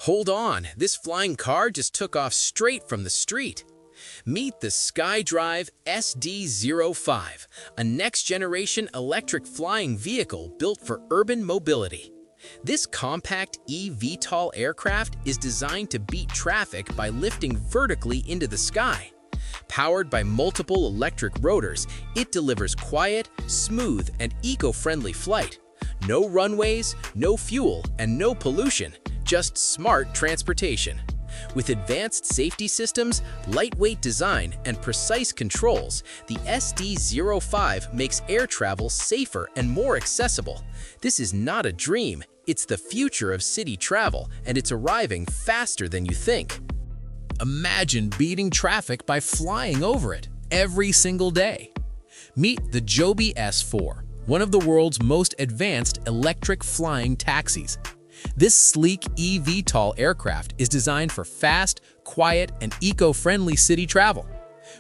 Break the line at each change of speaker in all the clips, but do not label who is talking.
Hold on, this flying car just took off straight from the street. Meet the SkyDrive SD-05, a next-generation electric flying vehicle built for urban mobility. This compact eVTOL aircraft is designed to beat traffic by lifting vertically into the sky. Powered by multiple electric rotors, it delivers quiet, smooth, and eco-friendly flight. No runways, no fuel, and no pollution, just smart transportation. With advanced safety systems, lightweight design, and precise controls, the SD-05 makes air travel safer and more accessible. This is not a dream, it's the future of city travel, and it's arriving faster than you think. Imagine beating traffic by flying over it every single day. Meet the Joby S4, one of the world's most advanced electric flying taxis. This sleek eVTOL aircraft is designed for fast, quiet, and eco-friendly city travel.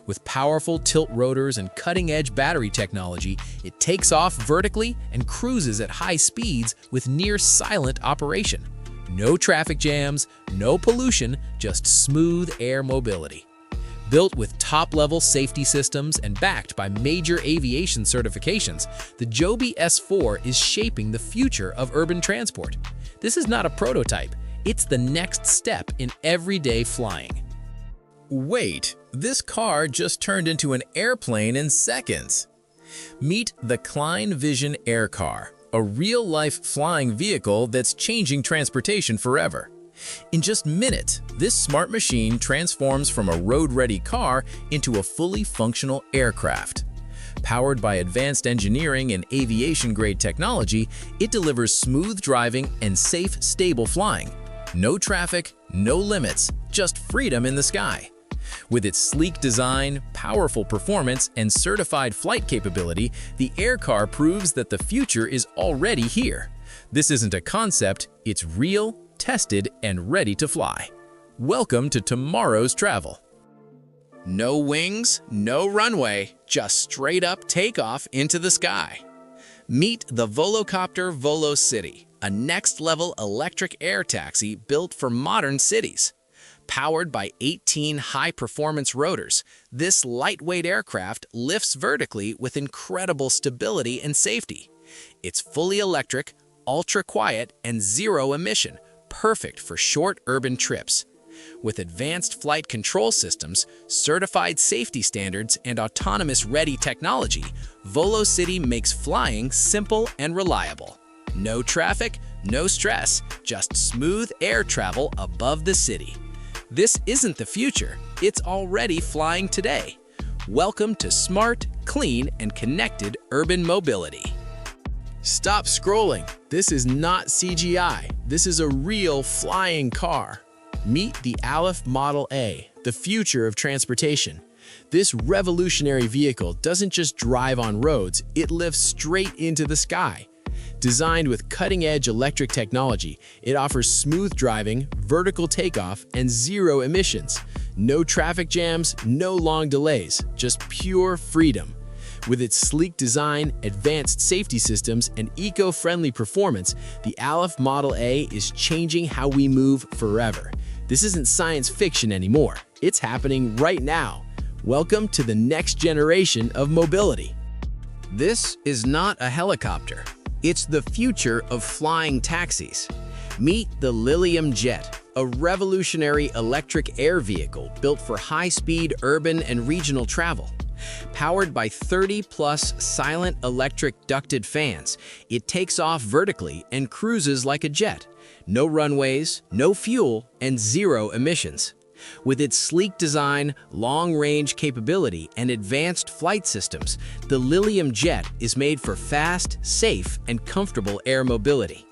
With powerful tilt rotors and cutting-edge battery technology, it takes off vertically and cruises at high speeds with near-silent operation. No traffic jams, no pollution, just smooth air mobility. Built with top-level safety systems and backed by major aviation certifications, the Joby S4 is shaping the future of urban transport. This is not a prototype, it's the next step in everyday flying. Wait, this car just turned into an airplane in seconds. Meet the Klein Vision AirCar, a real-life flying vehicle that's changing transportation forever. In just minutes, this smart machine transforms from a road-ready car into a fully functional aircraft. Powered by advanced engineering and aviation-grade technology, it delivers smooth driving and safe, stable flying. No traffic, no limits, just freedom in the sky. With its sleek design, powerful performance, and certified flight capability, the AirCar proves that the future is already here. This isn't a concept, it's real, tested, and ready to fly. Welcome to tomorrow's travel. No wings, no runway, just straight up takeoff into the sky. Meet the Volocopter VoloCity, a next-level electric air taxi built for modern cities. Powered by 18 high-performance rotors, this lightweight aircraft lifts vertically with incredible stability and safety. It's fully electric, ultra-quiet, and zero-emission, perfect for short urban trips. With advanced flight control systems, certified safety standards, and autonomous-ready technology, VoloCity makes flying simple and reliable. No traffic, no stress, just smooth air travel above the city. This isn't the future, it's already flying today. Welcome to smart, clean, and connected urban mobility. Stop scrolling. This is not CGI. This is a real flying car. Meet the ALF Model A, the future of transportation. This revolutionary vehicle doesn't just drive on roads, it lifts straight into the sky. Designed with cutting-edge electric technology, it offers smooth driving, vertical takeoff, and zero emissions. No traffic jams, no long delays, just pure freedom. With its sleek design, advanced safety systems, and eco-friendly performance, the ALF Model A is changing how we move forever. This isn't science fiction anymore. It's happening right now. Welcome to the next generation of mobility. This is not a helicopter. It's the future of flying taxis. Meet the Lilium Jet, a revolutionary electric air vehicle built for high-speed urban and regional travel. Powered by 30-plus silent electric ducted fans, it takes off vertically and cruises like a jet. No runways, no fuel, and zero emissions. With its sleek design, long-range capability, and advanced flight systems, the Lilium Jet is made for fast, safe, and comfortable air mobility.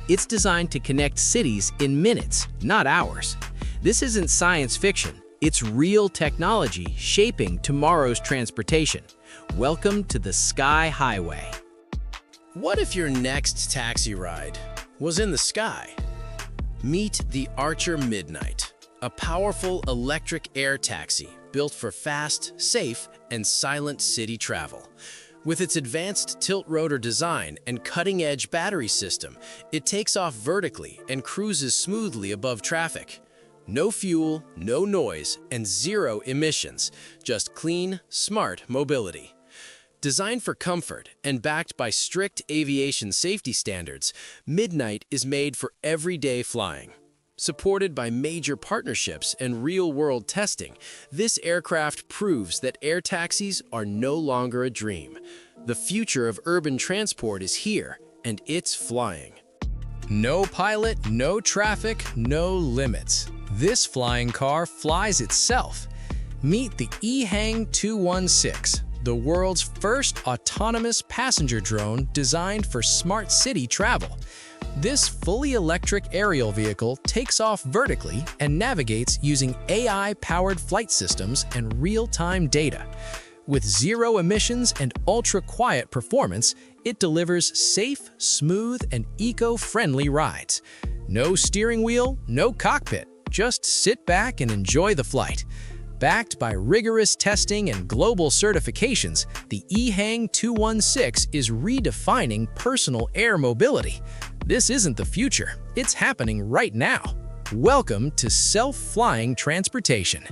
It's designed to connect cities in minutes, not hours. This isn't science fiction. It's real technology shaping tomorrow's transportation. Welcome to the Sky Highway. What if your next taxi ride was in the sky? Meet the Archer Midnight, a powerful electric air taxi built for fast, safe, and silent city travel. With its advanced tilt-rotor design and cutting-edge battery system, it takes off vertically and cruises smoothly above traffic. No fuel, no noise, and zero emissions, just clean, smart mobility. Designed for comfort and backed by strict aviation safety standards, Midnight is made for everyday flying. Supported by major partnerships and real-world testing, this aircraft proves that air taxis are no longer a dream. The future of urban transport is here, and it's flying. No pilot, no traffic, no limits. This flying car flies itself. Meet the eHang 216, the world's first autonomous passenger drone designed for smart city travel. This fully electric aerial vehicle takes off vertically and navigates using AI-powered flight systems and real-time data. With zero emissions and ultra-quiet performance, it delivers safe, smooth, and eco-friendly rides. No steering wheel, no cockpit. Just sit back and enjoy the flight. Backed by rigorous testing and global certifications, the eHang 216 is redefining personal air mobility. This isn't the future, it's happening right now. Welcome to self-flying transportation.